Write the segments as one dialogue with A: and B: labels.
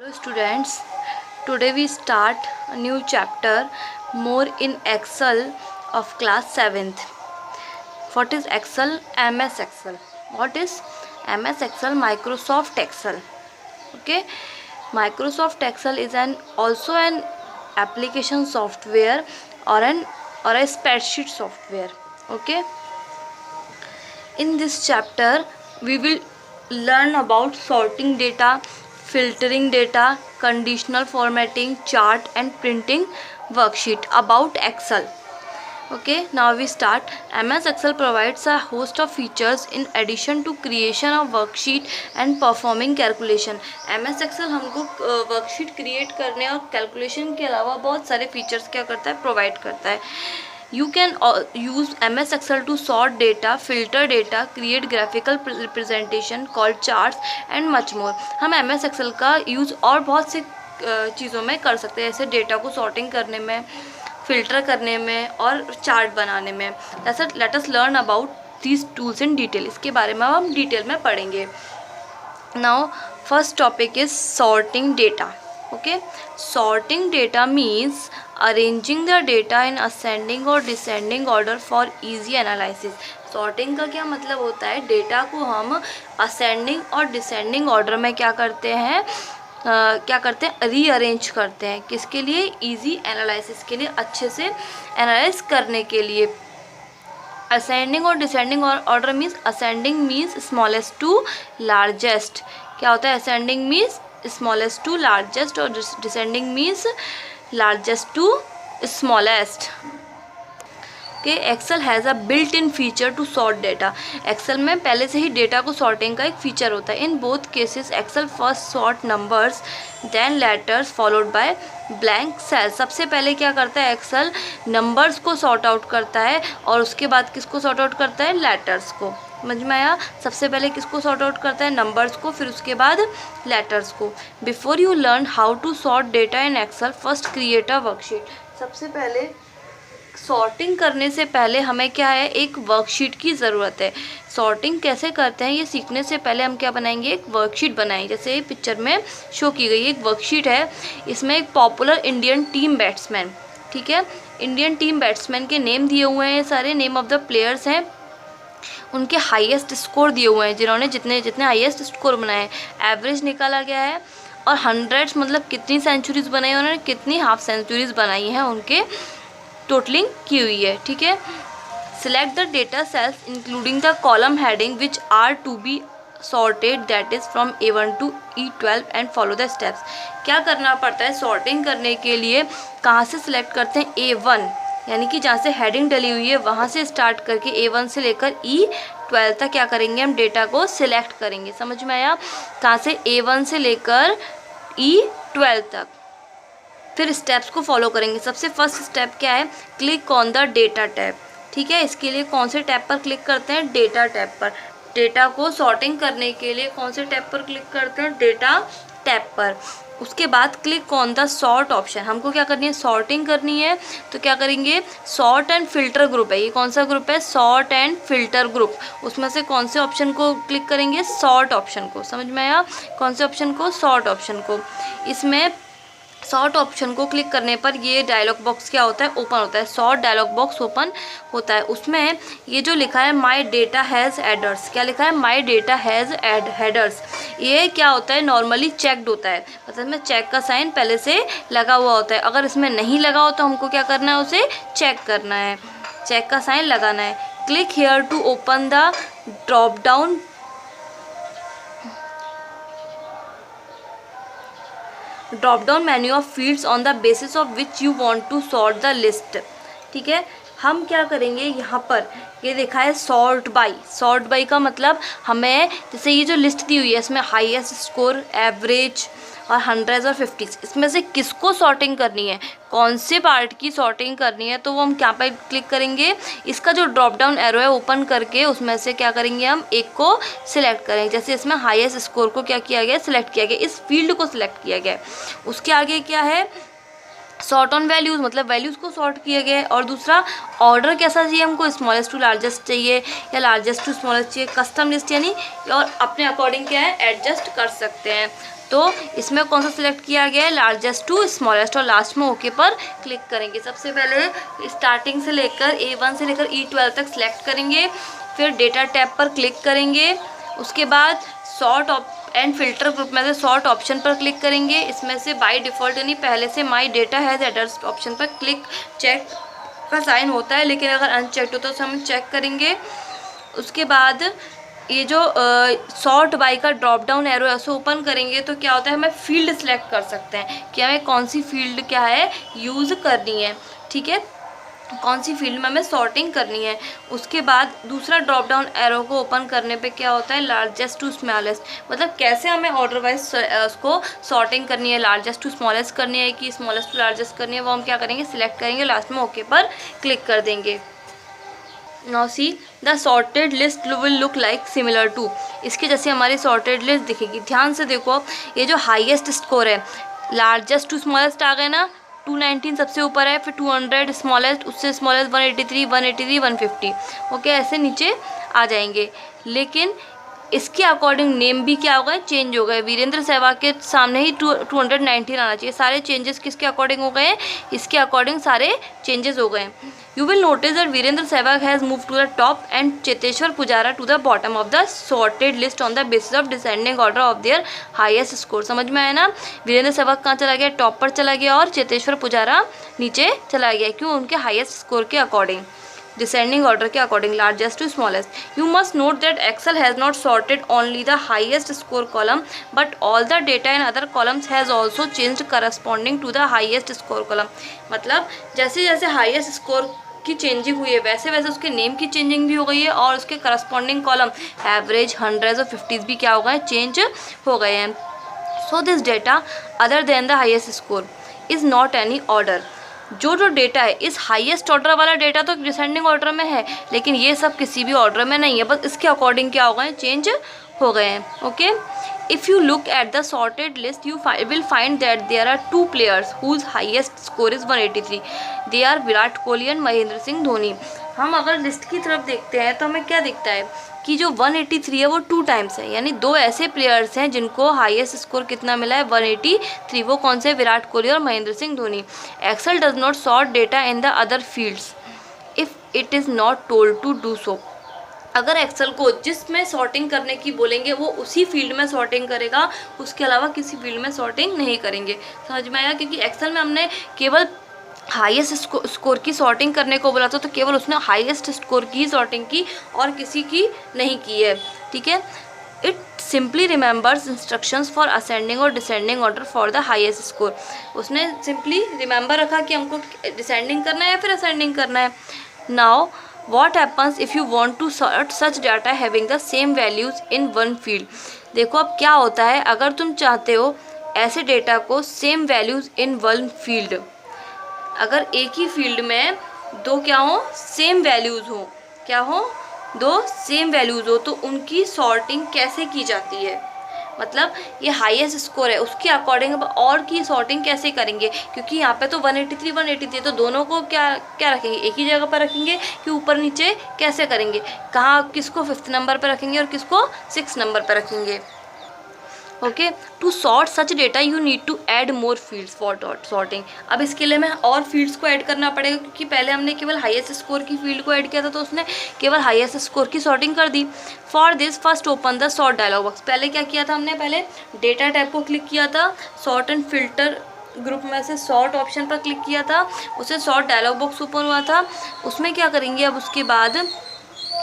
A: Hello students, today we start a new chapter more in Excel of class 7th. What is Excel? MS Excel. What is MS Excel? Microsoft Excel. Okay, Microsoft Excel is also an application software or a spreadsheet software. Okay, in this chapter we will learn about sorting data, filtering data, conditional formatting, chart and printing worksheet about Excel. Okay, now we start. MS Excel provides a host of features in addition to creation of worksheet and performing calculation. MS Excel हमको worksheet create करने और calculation के अलावा बहुत सारे features क्या करता है, प्रोवाइड करता है. You can use MS Excel to sort data, filter data, create graphical representation called charts and much more. हम MS Excel का यूज़ और बहुत सी चीज़ों में कर सकते हैं, जैसे डेटा को सॉर्टिंग करने में, फिल्टर करने में और चार्ट बनाने में. Let us learn about these tools in detail. इसके बारे में हम डिटेल में पढ़ेंगे. Now first topic is sorting data. Okay, sorting data means arranging the data in ascending or descending order for easy analysis. Sorting का क्या मतलब होता है, डेटा को हम ascending और descending order में क्या करते हैं, रीअरेंज करते हैं. किसके लिए? इजी एनालिसिस के लिए, अच्छे से एनालाइज करने के लिए. असेंडिंग और descending order means ascending means smallest to largest. क्या होता है? Ascending means smallest to largest और descending means largest to smallest. Okay, Excel has a built-in feature to sort data. Excel में पहले से ही डेटा को सॉर्टिंग का एक फीचर होता है. In both cases Excel first sort numbers then letters followed by blank cells. सबसे पहले क्या करता है Excel? नंबर्स को सॉर्ट आउट करता है और उसके बाद किसको सॉर्ट आउट करता है? लेटर्स को. समझ में आया? सबसे पहले किसको सॉर्ट आउट करता है? नंबर्स को, फिर उसके बाद लेटर्स को. Before you learn how to sort data in Excel first create a worksheet. सबसे पहले सॉर्टिंग करने से पहले हमें क्या है, एक वर्कशीट की ज़रूरत है. सॉर्टिंग कैसे करते हैं ये सीखने से पहले हम क्या बनाएंगे, एक वर्कशीट बनाएंगे. जैसे पिक्चर में शो की गई एक वर्कशीट है. इसमें एक पॉपुलर इंडियन टीम बैट्समैन, ठीक है, इंडियन टीम बैट्समैन के नेम दिए हुए हैं, सारे नेम ऑफ द प्लेयर्स हैं, उनके हाईएस्ट स्कोर दिए हुए हैं, जिन्होंने जितने हाईएस्ट स्कोर बनाए हैं. एवरेज निकाला गया है और हंड्रेड्स मतलब कितनी सेंचुरीज बनाई है उन्होंने, कितनी हाफ सेंचुरीज बनाई हैं, उनके टोटलिंग की हुई है. ठीक है. Select the data cells including the column heading which are to be sorted that is from A1 to E12 and follow the steps. क्या करना पड़ता है सॉर्टिंग करने के लिए? कहाँ से सिलेक्ट करते हैं? A1 यानी कि जहाँ से हेडिंग डली हुई है वहाँ से स्टार्ट करके A1 से लेकर E12 तक क्या करेंगे, हम डेटा को सिलेक्ट करेंगे. समझ में आया? कहाँ से? A1 से लेकर E12 तक. फिर स्टेप्स को फॉलो करेंगे. सबसे फर्स्ट स्टेप क्या है? Click on the data tab. ठीक है. इसके लिए कौन से टैब पर क्लिक करते हैं? डेटा टैब पर. डेटा को सॉर्टिंग करने के लिए कौन से टैब पर क्लिक करते हैं? डेटा टैब पर. उसके बाद click on the sort option. हमको क्या करनी है? सॉर्टिंग करनी है. तो क्या करेंगे? सॉर्ट एंड फिल्टर ग्रुप है. ये कौन सा ग्रुप है? Sort and filter group. उसमें से कौन से ऑप्शन को क्लिक करेंगे? सॉर्ट ऑप्शन को. समझ में आया? कौन से ऑप्शन को? सॉर्ट ऑप्शन को. इसमें सॉर्ट ऑप्शन को क्लिक करने पर ये डायलॉग बॉक्स क्या होता है? ओपन होता है. सॉर्ट डायलॉग बॉक्स ओपन होता है. उसमें ये जो लिखा है माई डेटा हैज़ एडर्स, क्या लिखा है? My data has headers. ये क्या होता है? नॉर्मली चेक्ड होता है, मतलब में चेक का साइन पहले से लगा हुआ होता है. अगर इसमें नहीं लगा हो तो हमको क्या करना है? उसे चेक करना है, चेक का साइन लगाना है. Click here to open the drop down menu of fields on the basis of which you want to sort the list. ठीक है. हम क्या करेंगे, यहाँ पर ये देखा है सॉर्ट बाई. सॉर्ट बाई का मतलब हमें, जैसे ये जो लिस्ट दी हुई है इसमें हाईएस्ट स्कोर, एवरेज और हंड्रेड्स और फिफ्टीज़, इसमें से किसको सॉर्टिंग करनी है, कौन से पार्ट की सॉर्टिंग करनी है, तो वो हम क्या पर क्लिक करेंगे? इसका जो ड्रॉप डाउन एरो है ओपन करके उसमें से क्या करेंगे, हम एक को सिलेक्ट करेंगे. जैसे इसमें हाईएस्ट स्कोर को क्या किया गया? सिलेक्ट किया गया, इस फील्ड को सिलेक्ट किया गया. उसके आगे क्या है? सॉर्ट ऑन वैल्यूज़, मतलब वैल्यूज़ को सॉर्ट किया गया है. और दूसरा ऑर्डर कैसा चाहिए हमको? स्मॉलेस्ट टू लार्जेस्ट चाहिए या लार्जेस्ट टू स्मॉलेस्ट चाहिए. कस्टम लिस्ट यानी और अपने अकॉर्डिंग क्या है? एडजस्ट कर सकते हैं. तो इसमें कौन सा सिलेक्ट किया गया है, लार्जेस्ट टू स्मॉलेस्ट, और लास्ट में ओके पर क्लिक करेंगे। सबसे पहले स्टार्टिंग से लेकर A1 से लेकर E12 तक सिलेक्ट करेंगे, फिर डेटा टैब पर क्लिक करेंगे, उसके बाद सॉर्ट एंड फिल्टर ग्रुप में से सॉर्ट ऑप्शन पर क्लिक करेंगे। इसमें से बाय डिफ़ॉल्ट यानी पहले से my data has aiders option पर क्लिक चेक का साइन होता है, लेकिन अगर अनचेक्ड होता है तो हम चेक करेंगे। उसके बाद ये जो सॉर्ट बाय का ड्रॉप डाउन एरो ऐसे ओपन करेंगे तो क्या होता है, हमें फील्ड सेलेक्ट कर सकते हैं कि हमें कौन सी फील्ड क्या है यूज़ करनी है, ठीक है, कौन सी फील्ड में हमें सॉर्टिंग करनी है। उसके बाद दूसरा ड्रॉप डाउन एरो को ओपन करने पे क्या होता है, लार्जेस्ट टू स्मॉलेस्ट, मतलब कैसे हमें ऑर्डर वाइज उसको सॉर्टिंग करनी है, लार्जेस्ट टू स्मॉलेस्ट करनी है कि स्मॉलेस्ट टू लार्जेस्ट करनी है, वो हम क्या करेंगे, सिलेक्ट करेंगे, लास्ट में ओके पर क्लिक कर देंगे। Now see the sorted list will look like similar to, इसके जैसे हमारी सॉर्टेड लिस्ट दिखेगी। ध्यान से देखो, आप ये जो हाईएस्ट स्कोर है, लार्जेस्ट टू स्मॉलेस्ट आ गए ना, 219 सबसे ऊपर है, फिर 200 स्मॉलेस्ट, उससे स्मॉलेस्ट 183, 183, 150, ओके, ऐसे नीचे आ जाएंगे। लेकिन इसके अकॉर्डिंग नेम भी क्या हो गए, चेंज हो गए। वीरेंद्र सहवाग के सामने ही 219 आना चाहिए। सारे चेंजेस किसके अकॉर्डिंग हो गए हैं, इसके अकॉर्डिंग सारे चेंजेस हो गए। You will notice that Virender Sehwag has move to the top and Cheteshwar Pujara to the bottom of the sorted list on the basis of descending order of their highest score. समझ में आया ना, वीरेंद्र सहवाग कहाँ चला गया, टॉप पर चला गया, और चेतेश्वर पुजारा नीचे चला गया, क्यों, उनके हाईएस्ट स्कोर के अकॉर्डिंग, डिसेंडिंग ऑर्डर के according, largest to smallest. You must note that Excel has not sorted only the highest score column but all the data in other columns has also changed corresponding to the highest score column. मतलब जैसे जैसे highest score की changing हुई है वैसे वैसे उसके name की चेंजिंग भी हो गई है, और उसके करस्पॉन्डिंग कॉलम एवरेज, हंड्रेड्स और फिफ्टीज़ भी क्या हो गए, चेंज हो गए हैं। So this data other than the highest score is not any order. जो डेटा है, इस हाईएस्ट ऑर्डर वाला डेटा तो डिसेंडिंग ऑर्डर में है, लेकिन ये सब किसी भी ऑर्डर में नहीं है, बस इसके अकॉर्डिंग क्या हो गए, चेंज हो गए हैं, okay. If you look at the sorted list, you will find that there are two players whose highest score is 183. They are Virat Kohli and Mahendra Singh Dhoni. हम अगर लिस्ट की तरफ देखते हैं तो हमें क्या दिखता है कि जो 183 है वो 2 टाइम्स है, यानी 2 ऐसे प्लेयर्स हैं जिनको हाईएस्ट स्कोर कितना मिला है, 183। वो कौन से, विराट कोहली और Mahendra Singh Dhoni. Excel does not sort data in the other fields if it is not told to do so. अगर एक्सेल को जिसमें सॉर्टिंग करने की बोलेंगे वो उसी फील्ड में सॉर्टिंग करेगा, उसके अलावा किसी फील्ड में सॉर्टिंग नहीं करेंगे। समझ में आया, क्योंकि एक्सेल में हमने केवल हाईएस्ट स्कोर की सॉर्टिंग करने को बोला था, तो केवल उसने हाईएस्ट स्कोर की सॉर्टिंग की और किसी की नहीं की है, ठीक है। It simply remembers instructions for ascending और descending order for the highest score. उसने सिंपली रिमेंबर रखा कि हमको डिसेंडिंग करना है या फिर असेंडिंग करना है। Now what happens if you want to sort such data having the same values in one field। देखो अब क्या होता है, अगर तुम चाहते हो ऐसे डेटा को same values in one field, अगर एक ही फील्ड में दो क्या हो, सेम वैल्यूज़ हो, क्या हो, दो सेम वैल्यूज़ हो, तो उनकी सॉर्टिंग कैसे की जाती है। मतलब ये हाईएस्ट स्कोर है, उसके अकॉर्डिंग और की सॉर्टिंग कैसे करेंगे, क्योंकि यहाँ पे तो 183 तो दोनों को क्या क्या रखेंगे, एक ही जगह पर रखेंगे कि ऊपर नीचे कैसे करेंगे, कहाँ किसको 5th नंबर पर रखेंगे और किसको 6th नंबर पर रखेंगे, okay. To sort such data you need to add more fields for sorting. अब इसके लिए हमें और फील्ड्स को ऐड करना पड़ेगा, क्योंकि पहले हमने केवल हाईएस्ट स्कोर की फील्ड को ऐड किया था, तो उसने केवल हाईएस्ट स्कोर की सॉर्टिंग कर दी। For this first open the sort dialog box. पहले क्या किया था हमने, पहले डेटा टैब को क्लिक किया था, सॉर्ट एंड फिल्टर ग्रुप में से सॉर्ट ऑप्शन पर क्लिक किया था, उससे सॉर्ट डायलॉग बॉक्स ओपन हुआ था। उसमें क्या करेंगे, अब उसके बाद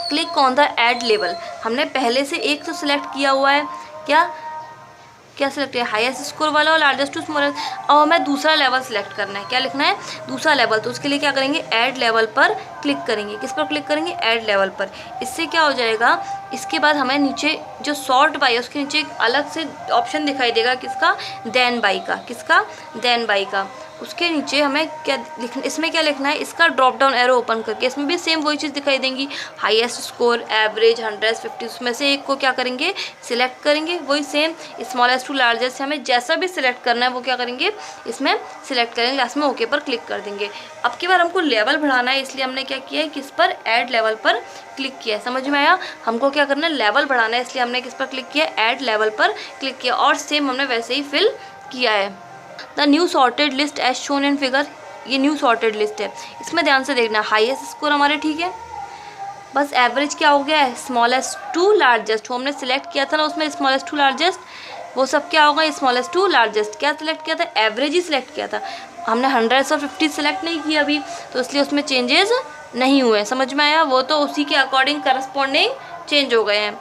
A: click on the add level. हमने पहले से एक तो सिलेक्ट किया हुआ है, क्या सिलेक्ट किया, हाईएस्ट स्कोर वाला और लार्जेस्ट टू स्मॉलेस्ट। और हमें दूसरा लेवल सिलेक्ट करना है, क्या लिखना है, दूसरा लेवल। तो उसके लिए क्या करेंगे, ऐड लेवल पर क्लिक करेंगे। किस पर क्लिक करेंगे, ऐड लेवल पर। इससे क्या हो जाएगा, इसके बाद हमें नीचे जो सॉर्ट बाय है उसके नीचे एक अलग से ऑप्शन दिखाई देगा, किसका, देन बाय का, किसका, देन बाय का। उसके नीचे हमें क्या लिखना, इसमें क्या लिखना है, इसका ड्रॉप डाउन एरो ओपन करके इसमें भी सेम वही चीज़ दिखाई देंगी, हाईएस्ट स्कोर, एवरेज, 100, 50, उसमें से एक को क्या करेंगे, सिलेक्ट करेंगे। वही सेम स्मॉलेस्ट टू लार्जेस्ट, हमें जैसा भी सिलेक्ट करना है वो क्या करेंगे, इसमें सिलेक्ट करेंगे, लास्ट में ओके पर क्लिक कर देंगे। अब की बार हमको लेवल बढ़ाना है, इसलिए हमने क्या क्या किया है, किस पर, ऐड लेवल पर क्लिक किया है। समझ में आया। हमको क्या करना है, लेवल बढ़ाना है, इसलिए हमने किस पर क्लिक किया, ऐड लेवल पर क्लिक किया और सेम हमने वैसे ही फिल किया है। The new sorted list as shown in figure, ये न्यू सॉर्टेड लिस्ट है, इसमें ध्यान से देखना, हाईएस्ट स्कोर हमारे ठीक है, बस एवरेज क्या हो गया है, स्मॉलेस्ट टू लार्जेस्ट, हमने सिलेक्ट किया था ना उसमें स्मॉलेस्ट टू लार्जेस्ट, वो सब क्या होगा, स्मॉलेस्ट टू लार्जेस्ट। क्या सिलेक्ट किया था, एवरेज ही सिलेक्ट किया था, हमने 100 और 50 सिलेक्ट नहीं किया अभी, तो इसलिए उसमें चेंजेस नहीं हुए। समझ में आया, वो तो उसी के अकॉर्डिंग करस्पॉन्डिंग चेंज हो गए हैं।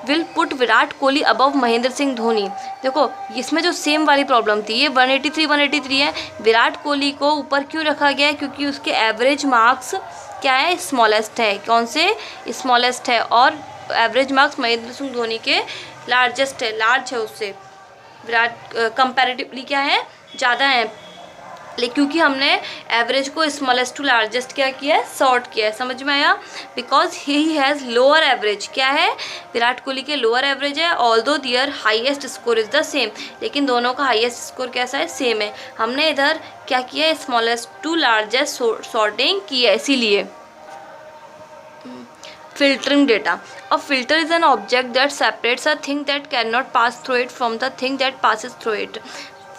A: Will put Virat Kohli above Mahendra Singh Dhoni, देखो इसमें जो सेम वाली प्रॉब्लम थी, ये 183 है, विराट कोहली को ऊपर क्यों रखा गया है, क्योंकि उसके एवरेज मार्क्स क्या है, स्मॉलेस्ट है, कौन से, स्मॉलेस्ट है, और एवरेज मार्क्स महेंद्र सिंह धोनी के लार्जेस्ट है, लार्ज है उससे, विराट कंपैरेटिवली क्या है, ज़्यादा है, लेकिन क्योंकि हमने एवरेज को स्मॉलेस्ट टू लार्जेस्ट क्या किया है, सॉर्ट किया है। समझ में आया, because he has lower average, क्या है, विराट कोहली के लोअर एवरेज है, although their highest score is the same, लेकिन दोनों का हाईएस्ट स्कोर कैसा है, सेम है। हमने इधर क्या किया है, स्मॉलेस्ट टू लार्जेस्ट सॉर्टिंग की है, इसीलिए। filtering data, a filter is an object that separates a thing that cannot pass through it from the thing that passes through it।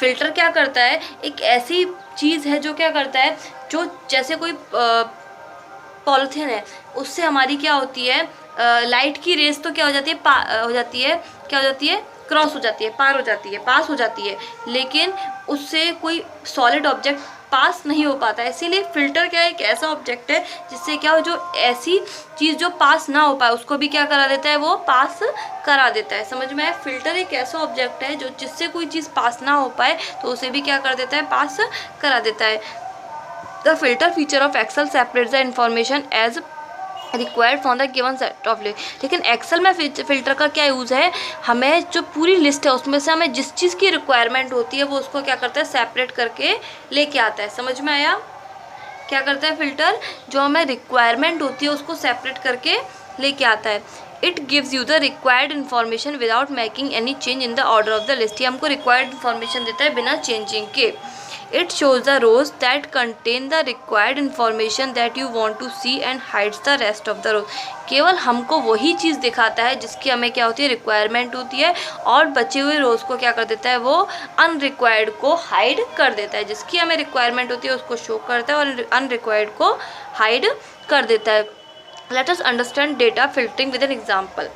A: Filter क्या करता है, एक ऐसी चीज़ है जो क्या करता है, जो जैसे कोई पॉलीथीन है, उससे हमारी क्या होती है, लाइट की रेस तो क्या हो जाती है, क्या हो जाती है, क्रॉस हो जाती है, पार हो जाती है, पास हो जाती है, लेकिन उससे कोई सॉलिड ऑब्जेक्ट पास नहीं हो पाता है। इसीलिए फिल्टर क्या है, एक ऐसा ऑब्जेक्ट है जिससे क्या हो, जो ऐसी चीज़ जो पास ना हो पाए उसको भी क्या करा देता है, वो पास करा देता है। समझ में आया, फिल्टर एक ऐसा ऑब्जेक्ट है जो जिससे कोई चीज़ पास ना हो पाए तो उसे भी क्या कर देता है, पास करा देता है। The filter feature of Excel separates the information as required from the given set of list. लेकिन एक्सेल में फिल्टर का क्या यूज़ है, हमें जो पूरी लिस्ट है उसमें से हमें जिस चीज़ की रिक्वायरमेंट होती है वो उसको क्या करता है, सेपरेट करके लेके आता है। समझ में आया, क्या करता है फिल्टर, जो हमें रिक्वायरमेंट होती है उसको सेपरेट करके लेके आता है। It gives you the required information without making any change in the order of the list, ये हमको रिक्वायर्ड इन्फॉर्मेशन देता है बिना चेंजिंग के। It shows the rows that contain the required information that you want to see and hides the rest of the rows। केवल हमको वही चीज़ दिखाता है जिसकी हमें क्या होती है, रिक्वायरमेंट होती है, और बचे हुए रोज़ को क्या कर देता है, वो अनरिक्वायर्ड को हाइड कर देता है। जिसकी हमें रिक्वायरमेंट होती है उसको शो करता है और अनरिक्वायर्ड को हाइड कर देता है। Let us understand data filtering with an example.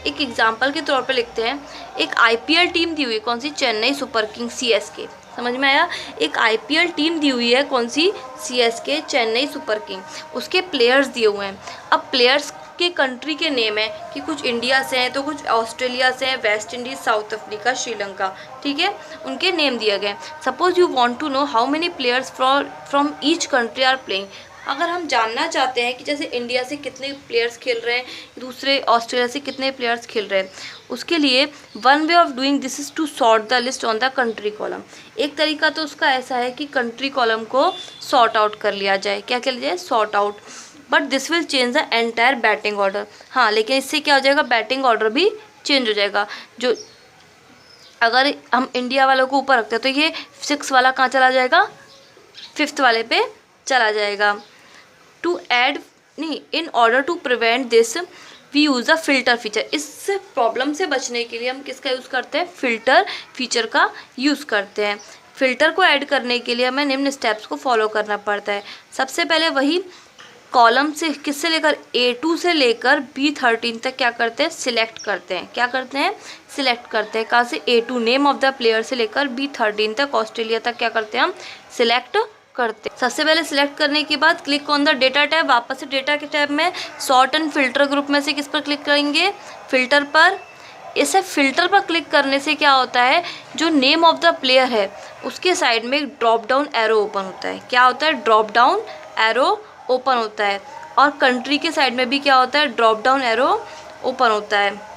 A: एक एग्जाम्पल के तौर पर लिखते हैं, एक IPL टीम दी हुई है, कौन सी, चेन्नई सुपर किंग, CSK। समझ में आया, एक IPL टीम दी हुई है, कौन सी, CSK, चेन्नई सुपर किंग, उसके प्लेयर्स दिए हुए हैं। अब प्लेयर्स के कंट्री के नेम है कि कुछ इंडिया से हैं, तो कुछ ऑस्ट्रेलिया से हैं, West Indies, South Africa, Sri Lanka, ठीक है, उनके नेम दिए गए। Suppose you want to know how many players from each country are playing. अगर हम जानना चाहते हैं कि जैसे इंडिया से कितने प्लेयर्स खेल रहे हैं, दूसरे ऑस्ट्रेलिया से कितने प्लेयर्स खेल रहे हैं, उसके लिए one way of doing this is to sort the list on the country column. एक तरीका तो उसका ऐसा है कि कंट्री कॉलम को सॉर्ट आउट कर लिया जाए, क्या कर लिया जाए, sort out, but this will change the entire batting order. हाँ, लेकिन इससे क्या हो जाएगा, बैटिंग ऑर्डर भी चेंज हो जाएगा। जो अगर हम इंडिया वालों को ऊपर रखते हैं तो ये 6 वाला कहाँ चला जाएगा, 5th वाले पे चला जाएगा। टू ऐड नहीं, in order to prevent this we use a filter feature. इस प्रॉब्लम से बचने के लिए हम किसका यूज़ करते हैं, फिल्टर फीचर का यूज़ करते हैं। फिल्टर को ऐड करने के लिए हमें निम्न स्टेप्स को फॉलो करना पड़ता है। सबसे पहले वही कॉलम से किससे लेकर A2 से लेकर B13 तक क्या करते हैं, सिलेक्ट करते हैं। क्या करते हैं, सिलेक्ट करते हैं। कहाँ से, A2 name of the player से लेकर B13 तक, ऑस्ट्रेलिया तक क्या करते हैं, हम सिलेक्ट करते हैं। सबसे पहले सिलेक्ट करने के बाद click on the data tab, वापस से डेटा के टैब में सॉर्ट एंड फिल्टर ग्रुप में से किस पर क्लिक करेंगे, फिल्टर पर। इसे फिल्टर पर क्लिक करने से क्या होता है, जो नेम ऑफ द प्लेयर है उसके साइड में एक ड्रॉप डाउन एरो ओपन होता है। क्या होता है, ड्रॉप डाउन एरो ओपन होता है, और कंट्री के साइड में भी क्या होता है, ड्रॉप डाउन एरो ओपन होता है।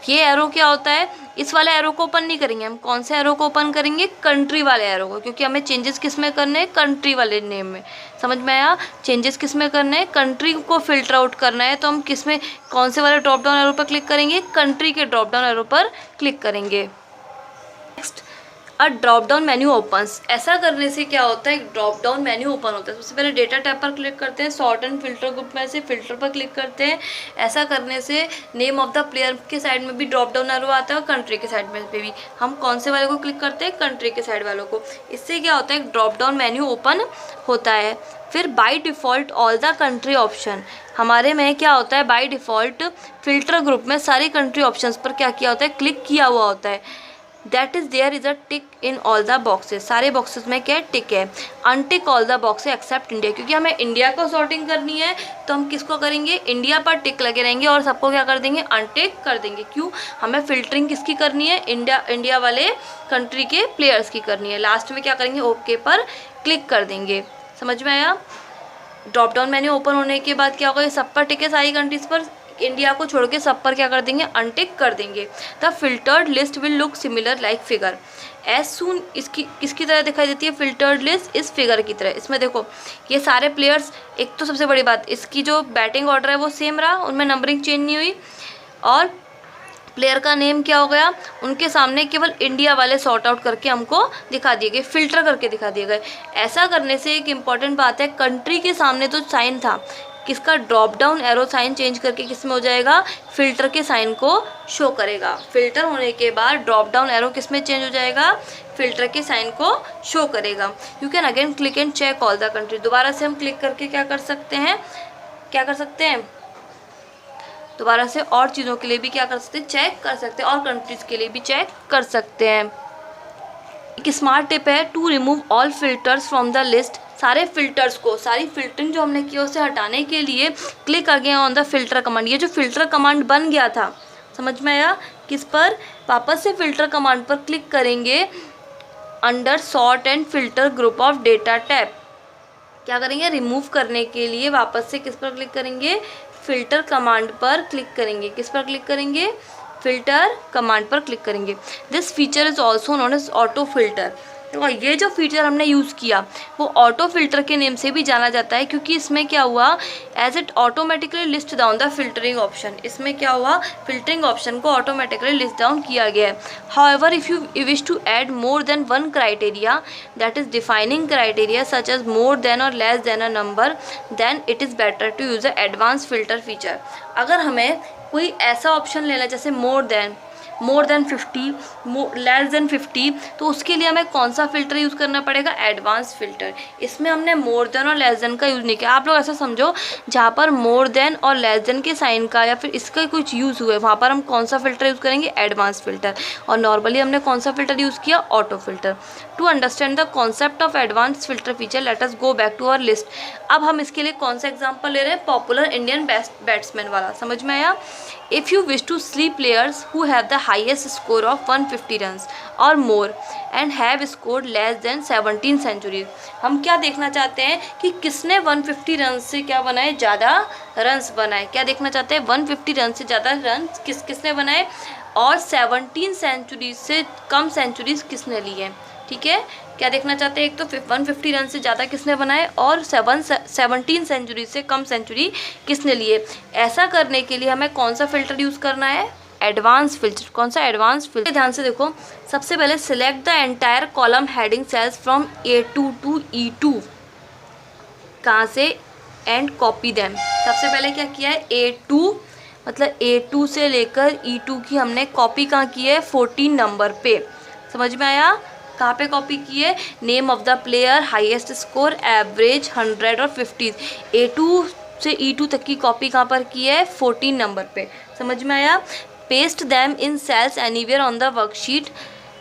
A: ये एरो क्या होता है, इस वाले एरो को ओपन नहीं करेंगे हम, कौन से एरो को ओपन करेंगे, कंट्री वाले एरो को, क्योंकि हमें चेंजेस किस में करने हैं, कंट्री वाले नेम में। समझ में आया, चेंजेस किस में करने हैं, कंट्री को फिल्टर आउट करना है, तो हम किस में, कौन से वाले ड्रॉप डाउन एरो पर क्लिक करेंगे, कंट्री के ड्रॉप डाउन एरो पर क्लिक करेंगे। Next a drop down menu opens. ऐसा करने से क्या होता है, एक ड्रॉप डाउन मेन्यू ओपन होता है। सबसे पहले डेटा टैब पर क्लिक करते हैं, सॉर्ट एंड फिल्टर ग्रुप में से फिल्टर पर क्लिक करते हैं। ऐसा करने से नेम ऑफ द प्लेयर के साइड में भी ड्रॉप डाउन एरो आता है और कंट्री के साइड में भी। हम कौन से वाले को क्लिक करते हैं, कंट्री के साइड वालों को। इससे क्या होता है, एक ड्रॉप डाउन मेन्यू ओपन होता है। फिर by default all the country option, हमारे में क्या होता है, बाय डिफ़ॉल्ट फिल्टर ग्रुप में सारी कंट्री ऑप्शंस पर क्या किया होता है, क्लिक किया हुआ होता है। That is there is a tick in all the boxes, सारे बॉक्सेस में क्या है, टिक है। Untick all the boxes except India, क्योंकि हमें इंडिया को सॉर्टिंग करनी है तो हम किसको करेंगे, इंडिया पर टिक लगे रहेंगे और सबको क्या कर देंगे, अनटिक कर देंगे। क्यों, हमें फिल्टरिंग किसकी करनी है, इंडिया वाले कंट्री के प्लेयर्स की करनी है। लास्ट में क्या करेंगे, ओके पर क्लिक कर देंगे। समझ में आया। ड्रॉप डाउन मेन्यू ओपन होने के बाद क्या होगा, ये सब पर टिक है, सारी कंट्रीज़ पर, इंडिया को छोड़ के सब पर क्या कर देंगे, अनटिक कर देंगे। The filtered list will look similar like figure as shown, इसकी तरह दिखाई देती है फिल्टर्ड लिस्ट, इस फिगर की तरह। इसमें देखो ये सारे प्लेयर्स, एक तो सबसे बड़ी बात, इसकी जो बैटिंग ऑर्डर है वो सेम रहा, उनमें नंबरिंग चेंज नहीं हुई, और प्लेयर का नेम क्या हो गया, उनके सामने केवल इंडिया वाले सॉर्ट आउट करके हमको दिखा दिए गए, फिल्टर करके दिखा दिए गए। ऐसा करने से एक इम्पॉर्टेंट बात है, कंट्री के सामने तो साइन था, किसका drop down arrow sign change करके किस में हो जाएगा, फिल्टर के साइन को शो करेगा। फिल्टर होने के बाद ड्रॉप डाउन एरो किस में चेंज हो जाएगा, फिल्टर के साइन को शो करेगा। You can again click and check all the country, दोबारा से हम क्लिक करके क्या कर सकते हैं, दोबारा से और चीज़ों के लिए भी क्या कर सकते हैं, चेक कर सकते हैं, और कंट्रीज़ के लिए भी चेक कर सकते हैं। एक स्मार्ट टिप है, to remove all filters from the list, सारे फिल्टर्स को, सारी फिल्टरिंग जो हमने की उसे हटाने के लिए click again on the filter command. ये जो फिल्टर कमांड बन गया था, समझ में आया, किस पर, वापस से फिल्टर कमांड पर क्लिक करेंगे, under sort and filter group of data tab. क्या करेंगे, रिमूव करने के लिए वापस से किस पर क्लिक करेंगे, फिल्टर कमांड पर क्लिक करेंगे। किस पर क्लिक करेंगे, फिल्टर कमांड पर क्लिक करेंगे। This feature is also known as auto filter. तो ये जो फीचर हमने यूज़ किया वो ऑटो फिल्टर के नेम से भी जाना जाता है, क्योंकि इसमें क्या हुआ, as it automatically list down the filtering option, इसमें क्या हुआ, फिल्टरिंग ऑप्शन को ऑटोमेटिकली लिस्ट डाउन किया गया है। However if you wish to add more than one criteria, that is defining criteria such as more than और less than a number, then it is better to use a advance filter feature. अगर हमें कोई ऐसा option लेना है जैसे more than 50, less than 50, तो उसके लिए हमें कौन सा फ़िल्टर यूज़ करना पड़ेगा, एडवांस फ़िल्टर। इसमें हमने मोर देन और लेस देन का यूज़ नहीं किया। आप लोग ऐसा समझो, जहाँ पर मोर देन और लेस देन के साइन का या फिर इसका कुछ यूज़ हुआ है, वहाँ पर हम कौन सा फ़िल्टर यूज़ करेंगे, एडवांस फ़िल्टर। और नॉर्मली हमने कौन सा फ़िल्टर यूज़ किया, auto filter. To understand the concept of advance filter feature, let us go back to our list. अब हम इसके लिए कौन सा एग्जाम्पल ले रहे हैं, पॉपुलर इंडियन बैट्समैन वाला। समझ में आया। If you wish to see players who have the highest score of 150 runs or more and have scored less than 17 centuries, हम क्या देखना चाहते हैं कि किसने 150 रन से क्या बनाए, ज़्यादा रन्स बनाए। क्या देखना चाहते हैं, 150 रन से ज़्यादा रन किसने बनाए, और 17 सेंचुरीज से कम सेंचुरीज किसने ली है। ठीक है, क्या देखना चाहते हैं, एक तो 150 रन से ज़्यादा किसने बनाए और 17 सेंचुरी से कम सेंचुरी किसने लिए। ऐसा करने के लिए हमें कौन सा फ़िल्टर यूज़ करना है, एडवांस फिल्टर। कौन सा, एडवांस फिल्टर। ध्यान से देखो, सबसे पहले select the entire column heading cells from A2 to E2, कहाँ से, एंड कॉपी दैम। सबसे पहले क्या किया है, A2 मतलब A2 से लेकर E2 की हमने कॉपी कहाँ की है, 14 नंबर पे। समझ में आया, कहाँ पे कॉपी की है, name of the player, highest score, average, 100 और 50। A2 से E2 तक की कॉपी कहाँ पर की है, 14 नंबर पे। समझ में आया। Paste them in cells anywhere on the worksheet,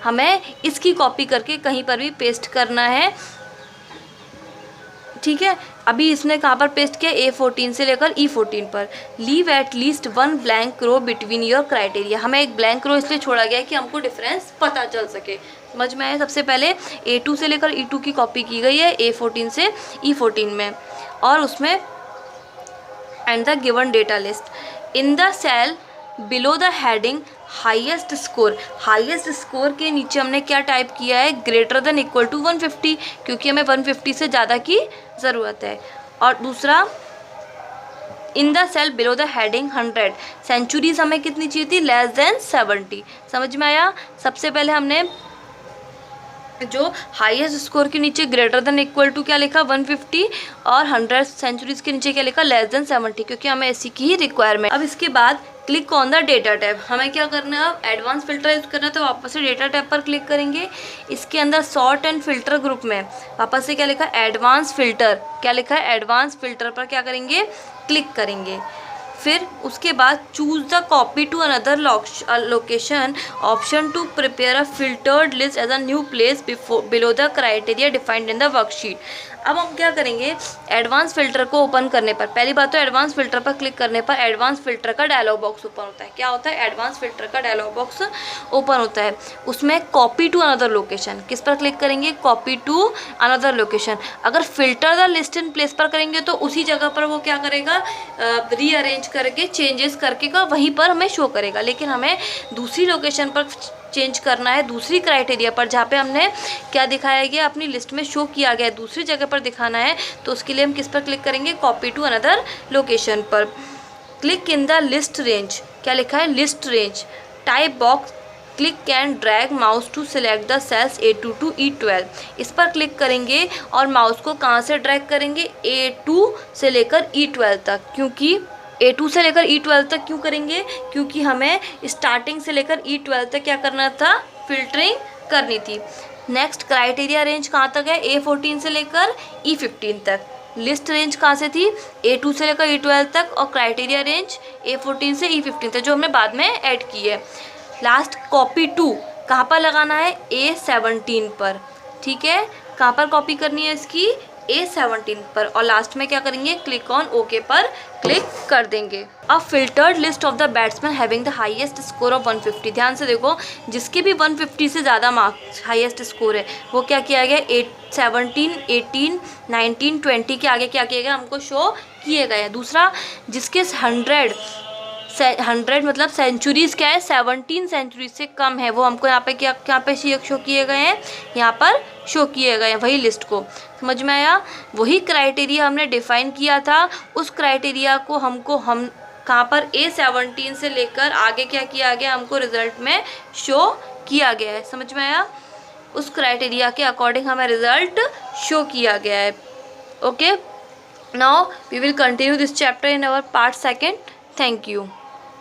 A: हमें इसकी कॉपी करके कहीं पर भी पेस्ट करना है। ठीक है, अभी इसने कहाँ पर पेस्ट किया, A14 से लेकर E14 पर। Leave at least one blank row between your criteria, हमें एक ब्लैंक रो इसलिए छोड़ा गया है कि हमको डिफरेंस पता चल सके। समझ में आए। सबसे पहले A2 से लेकर E2 की कॉपी की गई है A14 से E14 में, और उसमें and the given data list in the cell below the heading highest score. Highest score के नीचे हमने क्या टाइप किया है, ग्रेटर देन इक्वल टू 150, क्योंकि हमें 150 से ज़्यादा की ज़रूरत है। और दूसरा, in the cell below the heading 100, centuries हमें कितनी चाहिए थी, लेस देन 70। समझ में आया। सबसे पहले हमने जो हाईएस्ट स्कोर के नीचे ग्रेटर देन इक्वल टू क्या लिखा 150 और 100 सेंचुरीज के नीचे क्या लिखा लेस देन 70, क्योंकि हमें ऐसी की ही रिक्वायरमेंट। अब इसके बाद click on the data tab, हमें क्या करना है, अब एडवांस फिल्टर यूज़ करना है तो वापस से डेटा टैब पर क्लिक करेंगे। इसके अंदर सॉर्ट एंड फिल्टर ग्रुप में वापस से क्या लिखा है एडवांस फिल्टर, क्या लिखा है एडवांस फिल्टर पर क्या करेंगे क्लिक करेंगे। फिर उसके बाद choose the copy to another location option to prepare a filtered list as a new place below the criteria defined in the worksheet. अब हम क्या करेंगे, एडवांस फिल्टर को ओपन करने पर पहली बात तो एडवांस फिल्टर पर क्लिक करने पर एडवांस फिल्टर का डायलॉग बॉक्स ओपन होता है। क्या होता है, एडवांस फिल्टर का डायलॉग बॉक्स ओपन होता है। उसमें कॉपी टू अनदर लोकेशन, किस पर क्लिक करेंगे, कॉपी टू अनदर लोकेशन। अगर filter the list in place पर करेंगे तो उसी जगह पर वो क्या करेगा, रीअरेंज करके चेंजेस करके का वहीं पर हमें शो करेगा। लेकिन हमें दूसरी लोकेशन पर चेंज करना है, दूसरी क्राइटेरिया पर जहाँ पे हमने क्या दिखाया गया अपनी लिस्ट में शो किया गया है दूसरी जगह पर दिखाना है, तो उसके लिए हम किस पर क्लिक करेंगे, कॉपी टू अनदर लोकेशन पर। Click in the list range, क्या लिखा है list range, type box click and drag mouse to select the cells A2 to E12। इस पर क्लिक करेंगे और माउस को कहाँ से ड्रैग करेंगे, A2 से लेकर E12 तक। क्योंकि A2 से लेकर E12 तक क्यों करेंगे, क्योंकि हमें स्टार्टिंग से लेकर E12 तक क्या करना था, फिल्टरिंग करनी थी। नेक्स्ट क्राइटेरिया रेंज कहाँ तक है, A14 से लेकर E15 तक। लिस्ट रेंज कहाँ से थी, A2 से लेकर E12 तक, और क्राइटेरिया रेंज A14 से E15 तक जो हमने बाद में ऐड की है। लास्ट कॉपी टू कहाँ पर लगाना है, A17 पर, ठीक है, कहाँ पर कॉपी करनी है इसकी, A17 पर। और लास्ट में क्या करेंगे, क्लिक ऑन ओके पर क्लिक कर देंगे। अब filtered list of the batsman having the highest score of 150, ध्यान से देखो जिसके भी 150 से ज़्यादा मार्क्स हाईएस्ट स्कोर है वो क्या किया गया, 17, 18, 19, 20 के आगे क्या किया गया, हमको शो किए गए हैं। दूसरा जिसके 100 मतलब सेंचुरीज़ क्या है, 17 सेंचुरीज से कम है, वो हमको यहाँ पे क्या पे शो किए गए हैं, यहाँ पर शो किए गए हैं वही लिस्ट को। समझ में आया, वही क्राइटेरिया हमने डिफाइन किया था, उस क्राइटेरिया को हम कहाँ पर A17 से लेकर आगे क्या किया गया, हमको रिजल्ट में शो किया गया है। समझ में आया, उस क्राइटेरिया के अकॉर्डिंग हमें रिजल्ट शो किया गया है। Okay, now we will continue this chapter in our part second. Thank you.